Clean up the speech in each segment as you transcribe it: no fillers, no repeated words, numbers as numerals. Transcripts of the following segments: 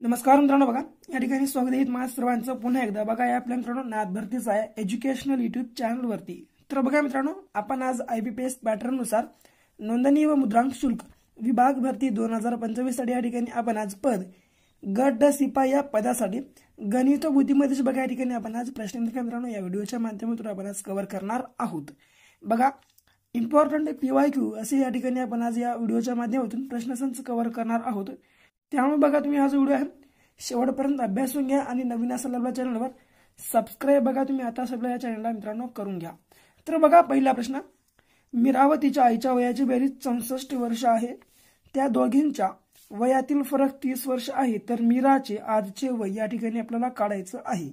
नमस्कार मित्रांनो, बघा या ठिकाणी स्वागत आहे माझं सर्वांचं पुन्हा एकदा. बघा या आपल्या मित्रांनो नाद भरतीचा आहे एज्युकेशनल यूट्यूब चॅनल वरती. तर बघा मित्रांनो, आपण आज IBPS पॅटर्न नुसार नोंदणी व मुद्रांक शुल्क विभाग भरती 2025 साठी या ठिकाणी आपण आज पद गट शिपाई या पदासाठी गणित व बुद्धिमत्तेचे बघा या ठिकाणी आपण आज प्रश्न मित्रांनो या व्हिडिओच्या माध्यमातून आपण आज कव्हर करणार आहोत. बघा इम्पॉर्टंट PYQ असे या ठिकाणी आपण आज या व्हिडिओच्या माध्यमातून प्रश्नसंच कव्हर करणार आहोत. त्यामुळे बघा तुम्ही हा जो व्हिडिओ आहे शेवटपर्यंत अभ्यासून घ्या आणि नवीन असेल आपल्या चॅनलवर सबस्क्राइब बघा तुम्ही आता आपल्या या चॅनलला मित्रांनो करून घ्या. तर बघा पहिला प्रश्न, मीरावतीच्या आईच्या वयाची बेरीज 64 वर्ष आहे. त्या दोघींच्या वयातील फरक 30 वर्ष आहे. तर मीराचे आजचे वय या ठिकाणी आपल्याला काढायचं आहे.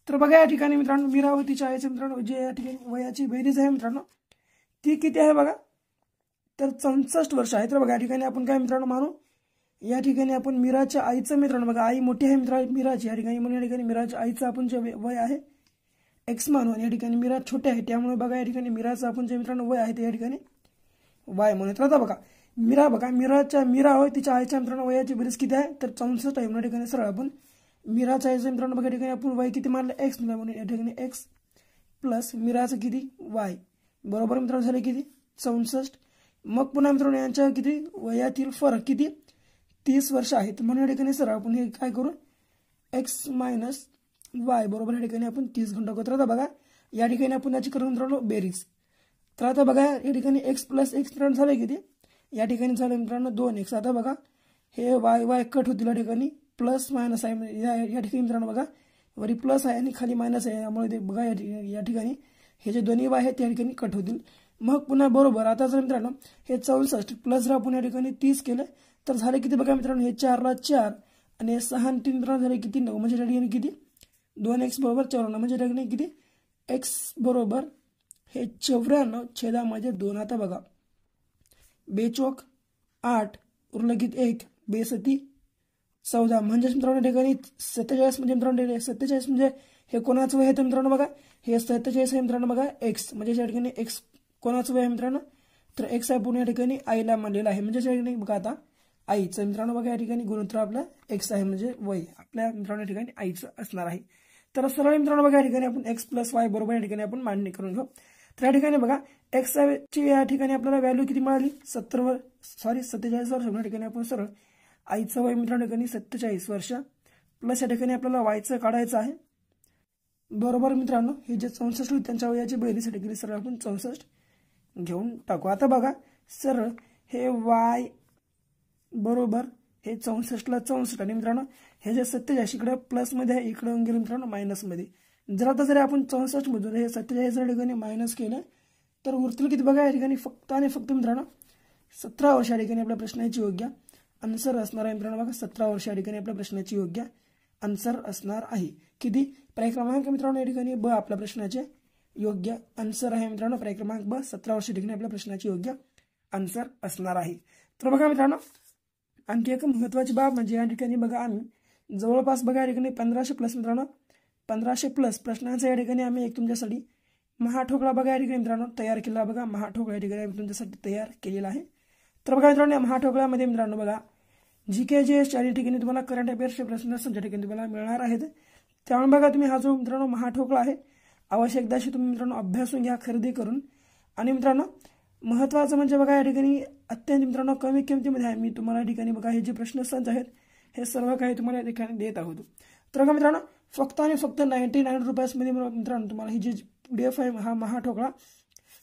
तर बघा या ठिकाणी मित्रांनो मीरावतीच्या आईचे मित्रांनो जे या ठिकाणी वयाची बेरीज आहे मित्रांनो ती किती आहे बघा, तर 64 वर्ष आहे. तर बघा या ठिकाणी आपण काय मित्रांनो मानू, या ठिकाणी आपण मीराच्या आईचं मित्रांनो बघा आई मोठी आहे मीराची या ठिकाणी म्हणून या ठिकाणी मीराच्या आईचं आपण जे वय आहे X मानू आणि या ठिकाणी मीरा छोटे आहे त्यामुळे बघा या ठिकाणी मीराचं आपण जे मित्रांनो वय आहे ते या ठिकाणी Y म्हणून. तर आता बघा मीरा होय तिच्या आईच्या मित्रांनो वयाची बेरीज किती आहे तर 64 आहे. या ठिकाणी सरळ आपण मीराच्या आईचं मित्रांनो बघा या ठिकाणी आपण वय किती मानलं X म्हणून या ठिकाणी X प्लस मीराचं किती Y बरोबर मित्रांनो झाले किती 64. मग पुन्हा मित्रांनो यांच्या किती वयातील फरक किती 30 वर्ष आहे. म्हणून या ठिकाणी सर आपण हे काय करू X मायनस Y बरोबर या ठिकाणी आपण 30 घंटा करू. आता बघा या ठिकाणी आपण याची करू मित्रांनो बेरीज. तर आता बघा या ठिकाणी X प्लस X मित्रांनो झाले किती या ठिकाणी झाले मित्रांनो 2X. आता बघा हे Y कट होतील या ठिकाणी प्लस मायनस आहे या ठिकाणी मित्रांनो बघा वरी प्लस आहे आणि खाली मायनस आहे त्यामुळे ते बघा या ठिकाणी हे जे दोन्ही Y आहेत त्या ठिकाणी कट होतील. मग पुन्हा बरोबर आता जर मित्रांनो हे 64 प्लस जर आपण या ठिकाणी 30 केलं तर झाले किती बघा मित्रांनो हे 4 ला 4 आणि 6 आणि 3 मित्रांनो झाले किती 9 म्हणजे या ठिकाणी किती 2X बरोबर 54 म्हणजे या ठिकाणी किती X बरोबर हे 94 छेदामध्ये 2. आता बघा बेचोक 8 उरलं किती 1 बेसती 14 म्हणजे मित्रांनो या ठिकाणी 47 म्हणजे मित्रांनो 47 म्हणजे हे कोणाचं वय आहे मित्रांनो बघा हे 47 आहे मित्रांनो बघा X म्हणजे या ठिकाणी X कोणाचं वय आहे मित्रांनो तर X आहे पुन्हा या ठिकाणी आईला मानलेला आहे म्हणजे या ठिकाणी बघा आता आईचं मित्रांनो बघा या ठिकाणी गुणोत्तर आपला X आहे म्हणजे वय आपल्या मित्रांनो या ठिकाणी आईचं असणार आहे. तर सरळ मित्रांनो बघा या ठिकाणी आपण X प्लस Y बरोबर या ठिकाणी आपण मांडणी करून घेऊ. तर या ठिकाणी बघा X ची या ठिकाणी आपल्याला व्हॅल्यू किती मिळाली 47 वर्ष. या ठिकाणी आपण सरळ आईचं वय मित्रांनो या ठिकाणी 47 वर्ष प्लस या ठिकाणी आपल्याला Yचं काढायचं आहे बरोबर मित्रांनो हे जे 64 होते त्यांच्या वयाची बेरीज या ठिकाणी सरळ आपण 64 घेऊन टाकू. आता बघा सरळ हे Y बरोबर हे 64 ला 64 आणि मित्रांनो हे जे 47 इकडे प्लस मध्ये आहे इकडे गेलं मित्रांनो मायनस मध्ये. जर आता जर आपण 64 मधून हे 47 या ठिकाणी मायनस केलं तर उरतील किती बघा या ठिकाणी फक्त आणि फक्त मित्रांनो 17 वर्ष या ठिकाणी आपल्या प्रश्नाची योग्य आन्सर असणार आहे. मित्रांनो बघा 17 वर्ष या ठिकाणी आपल्या प्रश्नाची योग्य आन्सर असणार आहे. किती पर्याय क्रमांक मित्रांनो या ठिकाणी ब आपल्या प्रश्नाचे योग्य आन्सर आहे मित्रांनो. पर्याय क्रमांक ब 17 वर्ष ठिकाणी आपल्या प्रश्नाची योग्य आन्सर असणार आहे. तर बघा मित्रांनो आणखी एक महत्त्वाची बाब म्हणजे या ठिकाणी बघा आम्ही जवळपास बघा या ठिकाणी 1500 प्लस मित्रांनो 1500 प्लस प्रश्नांचा या ठिकाणी आम्ही एक तुमच्यासाठी महाठोकळा बघा या ठिकाणी मित्रांनो तयार केला. बघा महाठोकळा या ठिकाणी तुमच्यासाठी तयार केलेला आहे. तर बघा मित्रांनो या महाठोकळ्यामध्ये मित्रांनो बघा GK GS या ठिकाणी तुम्हाला करंट अफेअर्सचे प्रश्न या ठिकाणी तुम्हाला मिळणार आहेत. त्यामुळे बघा तुम्ही हा जो मित्रांनो महाठोकळा आहे अवश्य एकदाशी तुम्ही मित्रांनो अभ्यासून घ्या खरेदी करून. आणि मित्रांनो महत्त्वाचं म्हणजे बघा या ठिकाणी अत्यंत मित्रांनो कमी किमतीमध्ये आहे. मी तुम्हाला या ठिकाणी बघा हे जे प्रश्नसंच आहेत हे सर्व काही तुम्हाला या ठिकाणी देत आहोत. तर बघा मित्रांनो फक्त आणि फक्त 99 रुपयामध्ये मित्रांनो तुम्हाला ही जी PDF आहे हा महाठोकळा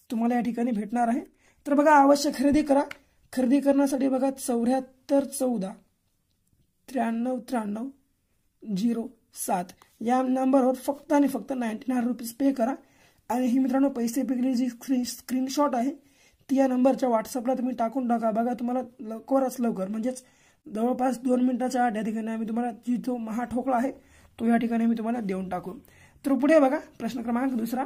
तुम्हाला या ठिकाणी भेटणार आहे. तर बघा अवश्य खरेदी करा. खरेदी करण्यासाठी बघा 74 14 93 93 07 या नंबरवर फक्त आणि फक्त 99 रुपीज पे करा. आणि ही मित्रांनो पैसे पेकली जी स्क्रीनशॉट आहे ती या नंबरच्या व्हॉट्सअपला तुम्ही टाकून टाका. बघा तुम्हाला लवकरच लवकर म्हणजेच जवळपास 2 मिनिटाच्या आत या ठिकाणी आम्ही तुम्हाला जी जो महाठोकळा आहे तो या ठिकाणी आम्ही तुम्हाला देऊन टाकू. तर पुढे बघा प्रश्न क्रमांक दुसरा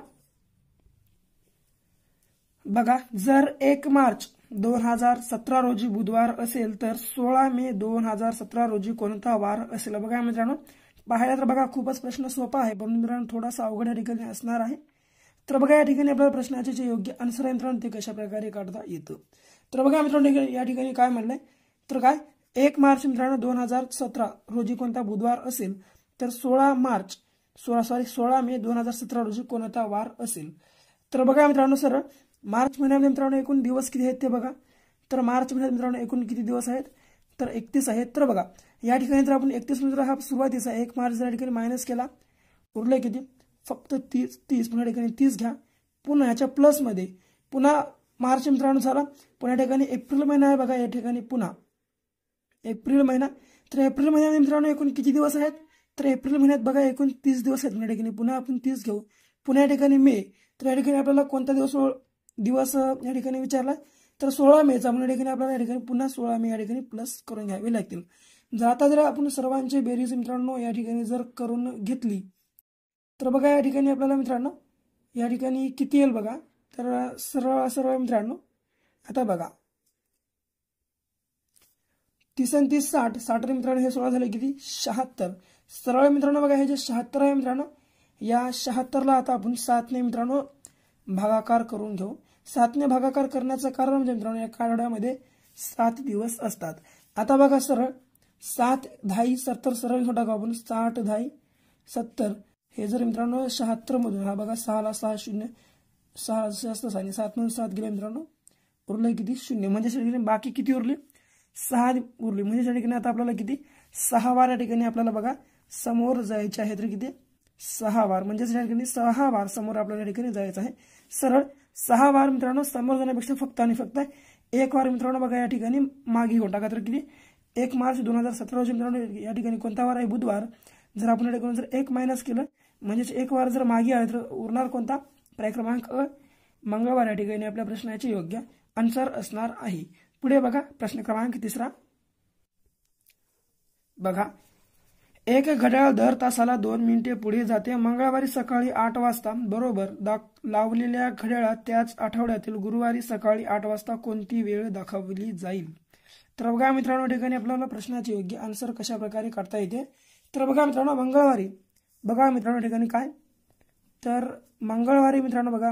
बघा जर 1 मार्च 2017 रोजी बुधवार असेल तर 16 मे 2017 रोजी कोणता वार असेल. बघा मित्रांनो पाहायला तर बघा खूपच प्रश्न सोपा आहे पण मित्रांनो थोडासा अवघड या ठिकाणी असणार आहे. तर बघा या ठिकाणी आपल्या प्रश्नाचे जे योग्य आन्सर आहे मित्रांनो ते कशा प्रकारे काढता येतं. तर बघा मित्रांनो या ठिकाणी काय म्हणलंय तर काय 1 मार्च मित्रांनो 2017 रोजी कोणता बुधवार असेल, तर 16 मे 2017 रोजी कोणता वार असेल. तर बघा मित्रांनो सरळ मार्च महिन्यामध्ये मित्रांनो एकूण दिवस किती आहेत ते बघा. तर मार्च महिन्यात मित्रांनो एकूण किती दिवस आहेत, तर 31 आहेत. तर बघा या ठिकाणी जर आपण 31 मध्ये हा सुरुवातीचा 1 मार्च या ठिकाणी मायनस केला, उरले किती फक्त 30 पुन्हा ठिकाणी 30 घ्या. पुन्हा ह्याच्या प्लस मध्ये पुन्हा मार्च मित्रांनो झाला, पुन्हा ठिकाणी एप्रिल महिना आहे बघा, या ठिकाणी पुन्हा एप्रिल महिना. तर एप्रिल महिन्यामध्ये मित्रांनो एकूण किती दिवस आहेत, तर एप्रिल महिन्यात बघा एकूण 30 दिवस आहेत. या ठिकाणी पुन्हा आपण 30 घेऊ. पुन्हा या ठिकाणी मे, तर या ठिकाणी आपल्याला कोणता दिवस या ठिकाणी विचारला, तर 16 मेचा. म्हणून या ठिकाणी आपल्याला या ठिकाणी पुन्हा 16 मे या ठिकाणी प्लस करून घ्यावे लागतील. जर आपण सर्वांचे बेरीज मित्रांनो या ठिकाणी जर करून घेतली, तर बघा या ठिकाणी आपल्याला मित्रांनो या ठिकाणी किती येईल बघा. तर सरळ मित्रांनो आता बघा 30 आणि 30 60 मित्रांनो हे 16 झाले किती 76. सरळ मित्रांनो बघा हे जे 76 आहे मित्रांनो, या 76ला आता आपण 7 ने मित्रांनो भागाकार करून घेऊ. 7 ने भागाकार करण्याचं कारण म्हणजे मित्रांनो एका आठवड्यामध्ये 7 दिवस असतात. आता बघा सरळ 7 10 70 सरळ घेऊन टाकू आपण. 60 10 70 हे जर मित्रांनो 76 मधून हा बघा 6 ला 6 0 6 जास्त 6 7 मधून 7 गेले मित्रांनो, उरले किती 0. म्हणजे बाकी किती उरले 6 उरली. म्हणजे या ठिकाणी आता आपल्याला किती 6 वार या ठिकाणी आपल्याला बघा समोर जायचे आहे. तर किती 6 वार, म्हणजे या ठिकाणी 6 वार समोर आपल्याला या ठिकाणी जायचं आहे. सरळ 6 वार मित्रांनो समोर जाण्यापेक्षा फक्त आणि फक्त 1 वार मित्रांनो बघा या ठिकाणी मागे घेऊन टाका. तर किती 1 मार्च 2017 रोजी मित्रांनो या ठिकाणी कोणता वार आहे बुधवार. जर आपण या ठिकाणी जर 1 मायनस केलं म्हणजे 1 वार जर मागे आले तर उरणार कोणता पर्याय क्रमांक अ मंगळवार. या ठिकाणी आपल्या प्रश्नाचे योग्य आन्सर असणार आहे. पुढे बघा प्रश्न क्रमांक 3 बघा. एक घड्याळ दर तासाला 2 मिनिटे पुढे जाते. मंगळवारी सकाळी 8 वाजता बरोबर लावलेल्या घड्याळात त्याच आठवड्यातील गुरुवारी सकाळी 8 वाजता कोणती वेळ दाखवली जाईल. तर बघा मित्रांनो ठिकाणी आपल्याला प्रश्नाचे योग्य आन्सर कशा प्रकारे काढता येते. तर बघा मित्रांनो मंगळवारी बघा मित्रांनो ठिकाणी काय, तर मंगळवारी मित्रांनो बघा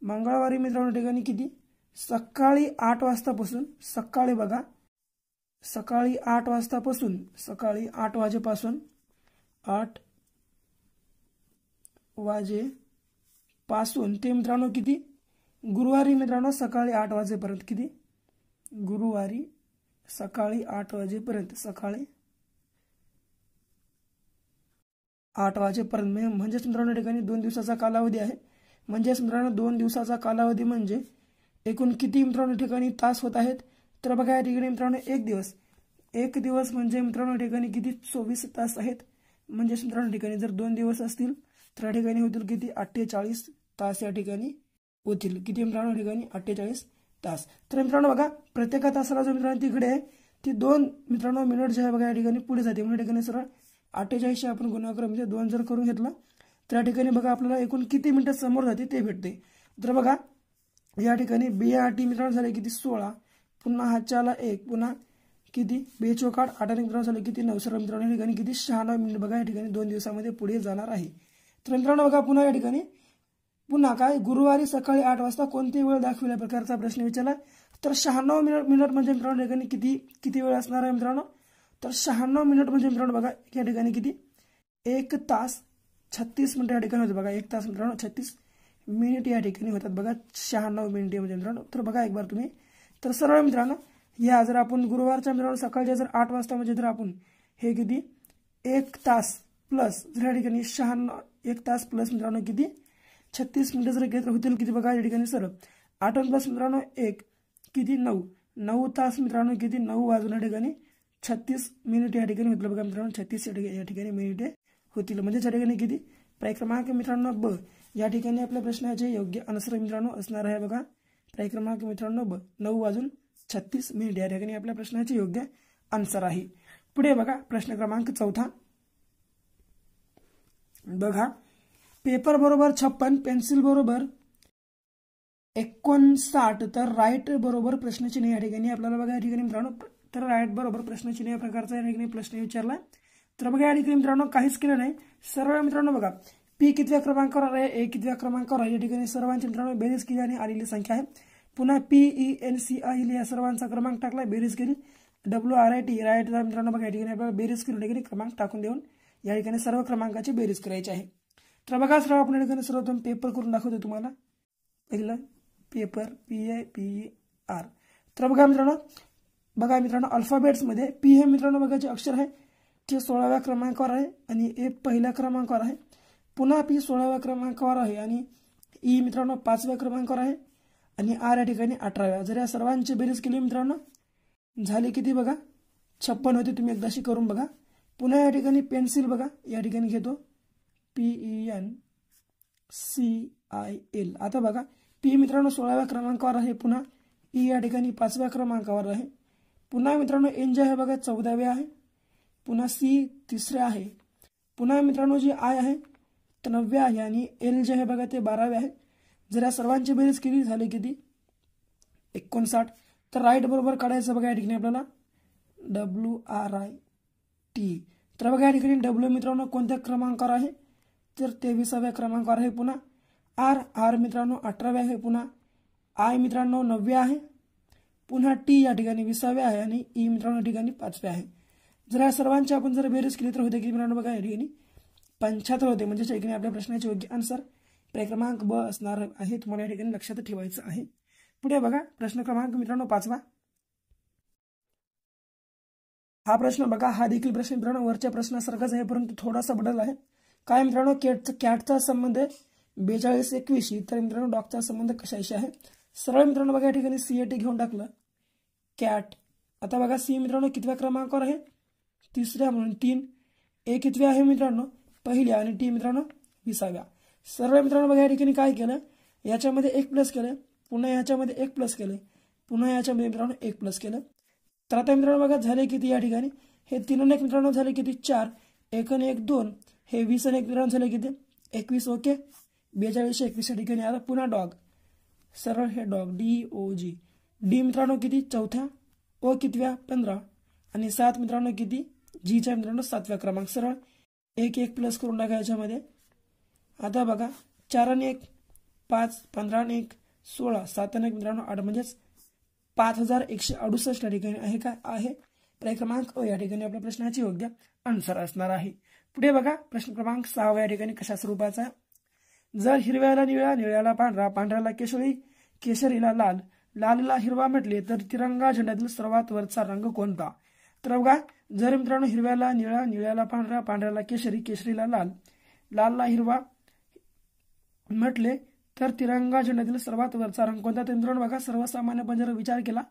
मंगळवारी मित्रांनो ठिकाणी किती सकाळी 8 वाजतापासून सकाळी बघा सकाळी 8 वाजतापासून सकाळी 8 वाजेपासून 8 वाजेपासून ते मित्रांनो किती गुरुवारी मित्रांनो सकाळी 8 वाजेपर्यंत किती गुरुवारी सकाळी 8 वाजेपर्यंत सकाळी 8 वाजेपर्यंत म्हणजेच मित्रांनो ठिकाणी 2 दिवसाचा कालावधी आहे. म्हणजेच मित्रांनो 2 दिवसाचा कालावधी म्हणजे एकूण किती मित्रांनो ठिकाणी तास होत आहेत. तर बघा या ठिकाणी मित्रांनो एक दिवस म्हणजे मित्रांनो ठिकाणी किती 24 तास आहेत. म्हणजेच मित्रांनो ठिकाणी जर 2 दिवस असतील तर या ठिकाणी होतील किती 48 तास या ठिकाणी होतील. किती मित्रांनो ठिकाणी 48 तास. तर मित्रांनो बघा प्रत्येक तासाला जो मित्रांनो तिकडे आहे ती 2 मित्रांनो मिनिट जे आहे बघा या ठिकाणी पुढे जाते. म्हणजे ठिकाणी सरळ 48 आपण गुणाकार म्हणजे 2 जर करून घेतला तर या ठिकाणी बघा आपल्याला एकूण किती मिनिटं समोर जाते ते भेटते. तर बघा या ठिकाणी BRT मित्रांनो झाले किती 16, पुन्हा हातच्याला 1, पुन्हा किती 2 चौक 8 8 मित्रांनो झाले किती 9. सर्व मित्रांनो या ठिकाणी किती 96 मिनिट बघा या ठिकाणी 2 दिवसामध्ये पुढे जाणार आहे. तर मित्रांनो बघा पुन्हा या ठिकाणी पुन्हा काय गुरुवारी सकाळी 8 वाजता कोणती वेळ दाखविल्या प्रकारचा प्रश्न विचारला. तर 96 मिनिट म्हणजे मित्रांनो या ठिकाणी किती वेळ असणार आहे मित्रांनो. तर 96 मिनिट म्हणजे मित्रांनो बघा या ठिकाणी किती 1 तास 36 मिनिट या ठिकाणी होते बघा. 1 तास मित्रांनो 36 मिनिट या ठिकाणी होतात बघा 96 मिनिटे म्हणजे मित्रांनो. तर बघा एक बार तुम्ही तर सरळ मित्रांनो या जर आपण गुरुवारच्या मित्रांनो सकाळच्या जर 8 वाजता म्हणजे जर आपण हे किती 1 तास प्लस जर या ठिकाणी 1 तास प्लस मित्रांनो किती 36 मिनिटं जर घेतलं होतील किती बघा या ठिकाणी सरळ 8 प्लस मित्रांनो 1 किती 9 तास मित्रांनो किती 9 वाजून या ठिकाणी 36 मिनिट या ठिकाणी होतील बघा मित्रांनो 36 या ठिकाणी मिनिटे होतील. म्हणजे या ठिकाणी किती पर्याय क्रमांक मित्रांनो ब या ठिकाणी आपल्या प्रश्नाचे योग्य आन्सर मित्रांनो असणार आहे बघा. पर्याय क्रमांक मित्रांनो ब 9:36 या ठिकाणी आपल्या प्रश्नाचे योग्य आन्सर आहे. पुढे बघा प्रश्न क्रमांक 4 बघा. पेपर बरोबर 56, पेन्सिल बरोबर 59, तर राईट बरोबर प्रश्नचिन्ह या ठिकाणी आपल्याला बघा या ठिकाणी मित्रांनो तर राईट बरोबर प्रश्नचिन्ह या प्रकारचा या ठिकाणी प्रश्न विचारला. तर बघा या ठिकाणी मित्रांनो काहीच केलं नाही. सरळ मित्रांनो बघा P कितव्या क्रमांकावर आहे, A कितव्या क्रमांकावर आहे. या ठिकाणी सर्वांची मित्रांनो बेरीज केली आणि आलेली संख्या आहे. पुन्हा PENCI या सर्वांचा क्रमांक टाकला बेरीज केली WRIT राईट मित्रांनो बघा या ठिकाणी आपल्याला बेरीज करून ठिकाणी क्रमांक टाकून देऊन या ठिकाणी सर्व क्रमांकाची बेरीज करायची आहे। तर बघा सर आपण या ठिकाणी सर्वप्रथम पेपर करून दाखवतो तुम्हाला। पहिलं पेपर PAPER। तर बघा मित्रांनो अल्फाबेट्समध्ये P हे मित्रांनो बघा जे अक्षर आहे ते 16व्या क्रमांकावर आहे आणि A पहिल्या क्रमांकावर आहे। पुन्हा P 16व्या क्रमांकावर आहे आणि E मित्रांनो 5व्या क्रमांकावर आहे आणि R या ठिकाणी 18व्या। जर या सर्वांची बेरीज केली मित्रांनो झाले किती बघा 56 होते। तुम्ही एकदाशी करून बघा। पुन्हा या ठिकाणी पेन्सिल बघा या ठिकाणी घेतो PENCIL। आता बघा P मित्रांनो 16व्या क्रमांकावर आहे, पुन्हा E या ठिकाणी 5व्या क्रमांकावर आहे, पुन्हा मित्रांनो N जे आहे बघा 14व्या आहे, पुन्हा C 3ऱ्या आहे, पुन्हा मित्रांनो जी I आहे 9व्या आहे आणि L जे आहे बघा ते 12व्या आहे। जर या सर्वांची बेरीज केली झाली किती 59। तर राईट बरोबर काढायचं बघा या ठिकाणी आपल्याला WRIT। तर बघा या ठिकाणी W मित्रांनो कोणत्या क्रमांकावर आहे तर 23व्या क्रमांकावर आहे, पुन्हा R मित्रांनो 18व्या आहे, पुन्हा I मित्रांनो 9व्या आहे, पुन्हा T या ठिकाणी 20व्या आहे आणि E मित्रांनो या ठिकाणी 5व्या आहे। जर या सर्वांची आपण जर बेरीज केली तर होते की मित्रांनो बघा या ठिकाणी 75 होते। म्हणजे या ठिकाणी आपल्या प्रश्नाचे योग्य आन्सर पर्याय क्रमांक ब असणार आहे। तुम्हाला या ठिकाणी लक्षात ठेवायचं आहे। पुढे बघा प्रश्न क्रमांक मित्रांनो 5वा। हा प्रश्न बघा हा देखील प्रश्न मित्रांनो वरच्या प्रश्नासारखाच आहे परंतु थोडासा बदल आहे। काय मित्रांनो कॅटचा संबंध 42-21 तर मित्रांनो डॉगचा संबंध कशाशी आहे। सरळ मित्रांनो बघा या ठिकाणी CAT घेऊन टाकलं कॅट। आता बघा C मित्रांनो कितव्या क्रमांकावर आहे 3ऱ्या म्हणून 3, A कितव्या आहे मित्रांनो पहिल्या आणि T मित्रांनो 20व्या। सरळ मित्रांनो बघा या ठिकाणी काय केलं याच्यामध्ये 1 प्लस केलं, पुन्हा याच्यामध्ये 1 प्लस केलं, पुन्हा याच्यामध्ये मित्रांनो 1 प्लस केलं। तर आता मित्रांनो बघा झाले किती या ठिकाणी हे 3 आणि 1 मित्रांनो झाले किती 4, 1 आणि 1 2, हे 20 आणि 1 मित्रांनो झाले किती 21। ओके 42-21 या ठिकाणी आता पुन्हा डॉग सरळ हे डॉग DOG D मित्रांनो किती 4थ्या, O कितव्या 15 आणि 7 मित्रांनो किती G च्या मित्रांनो 7व्या क्रमांक। सरळ 1 प्लस करून टाका याच्यामध्ये। आता बघा 4 आणि 1 5, 15 आणि 1 16, 7 आणि 1 मित्रांनो 8 म्हणजेच 5168 या ठिकाणी आहे काय आहे पर्याय क्रमांक या ठिकाणी आपल्या प्रश्नाचे योग्य आन्सर असणार आहे। पुढे बघा प्रश्न क्रमांक 6 या ठिकाणी कशा स्वरूपाचा। जर हिरव्याला निळा, निळ्याला पांढरा, पांढऱ्याला केशरी, केशरीला लाल, लालला हिरवा म्हटले तर तिरंगा झेंड्यातील सर्वात वरचा रंग कोणता। तर बघा जर मित्रांनो हिरव्याला निळा, निळ्याला पांढरा, पांढऱ्याला केशरी, केशरीला लाल, लालला हिरवा म्हटले तर तिरंगा झेंड्यातील सर्वात वरचा रंग कोणता। तर मित्रांनो बघा सर्वसामान्यपणे जर विचार केला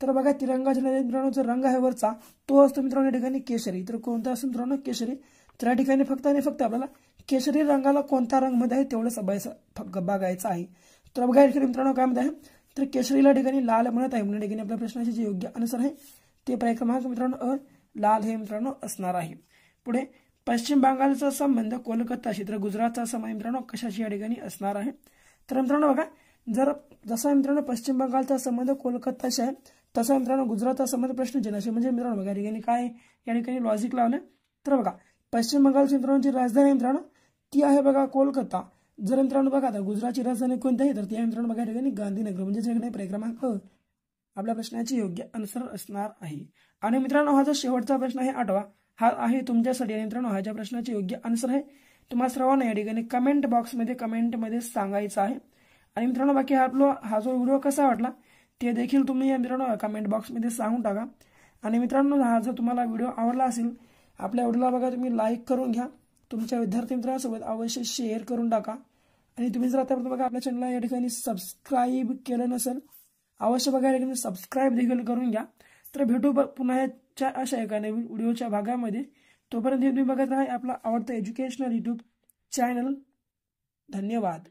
तर बघा तिरंगा झेंड्यातील मित्रांनो जो रंग आहे वरचा तो असतो मित्रांनो या ठिकाणी केशरी। तर कोणता असतो मित्रांनो केशरी। तर या ठिकाणी फक्त आणि फक्त आपल्याला केशरी रंगाला कोणता रंग मध्ये आहे तेवढंच बघायचं आहे। तर बघा या ठिकाणी मित्रांनो काय म्हणत आहे तर केशरीला ठिकाणी लाल म्हणत आहे म्हणून ठिकाणी आपल्या प्रश्नाचे जे योग्य आन्सर आहे ते पर्याय क्रमांक मित्रांनो लाल हे मित्रांनो असणार आहे। पुढे पश्चिम बंगालचा संबंध कोलकाताशी तर गुजरातचा संबंध मित्रांनो कशाशी या ठिकाणी असणार आहे। तर मित्रांनो बघा जर जसा मित्रांनो पश्चिम बंगालचा संबंध कोलकाताशी आहे तसा मित्रांनो गुजरातचा संबंध प्रश्नचिन्हाशी म्हणजे मित्रांनो बघा या ठिकाणी काय या ठिकाणी लॉजिक लावलं। तर बघा पश्चिम बंगालची मित्रांनो जी राजधानी मित्रांनो ती आहे बघा कोलकाता। जर मित्रांनो बघा आता गुजरातची राजधानी कोणती आहे तर ती आहे मित्रांनो बघा या ठिकाणी गांधीनगर म्हणजे ठिकाणी पर्याय क्रमांक आपल्या प्रश्नाचे योग्य आन्सर असणार आहे। आणि मित्रांनो हा जो शेवटचा प्रश्न आहे 8वा हा आहे तुमच्यासाठी आणि मित्रांनो हा ज्या प्रश्नाचे योग्य आन्सर आहे तुम्हाला सर्वांना या ठिकाणी कमेंट बॉक्समध्ये कमेंटमध्ये सांगायचं आहे। आणि मित्रांनो बाकी हा जो व्हिडिओ कसा वाटला ते देखील तुम्ही या मित्रांनो कमेंट बॉक्समध्ये सांगून टाका। आणि मित्रांनो हा जर तुम्हाला व्हिडिओ आवडला असेल आपल्या व्हिडिओला बघा तुम्ही लाईक करून घ्या, तुमच्या विद्यार्थी मित्रांसोबत अवश्य शेअर करून टाका। आणि तुम्ही जर आतापर्यंत बघा आपल्या चॅनलला या ठिकाणी सबस्क्राईब केलं नसेल अवश्य बघा या ठिकाणी सबस्क्राईब देखील करून घ्या। तर भेटू पुन्हा याच्या अशा एका नवीन व्हिडिओच्या भागामध्ये। तोपर्यंत तुम्ही बघत राहा आपला आवडता एज्युकेशनल यूट्यूब चॅनल। धन्यवाद।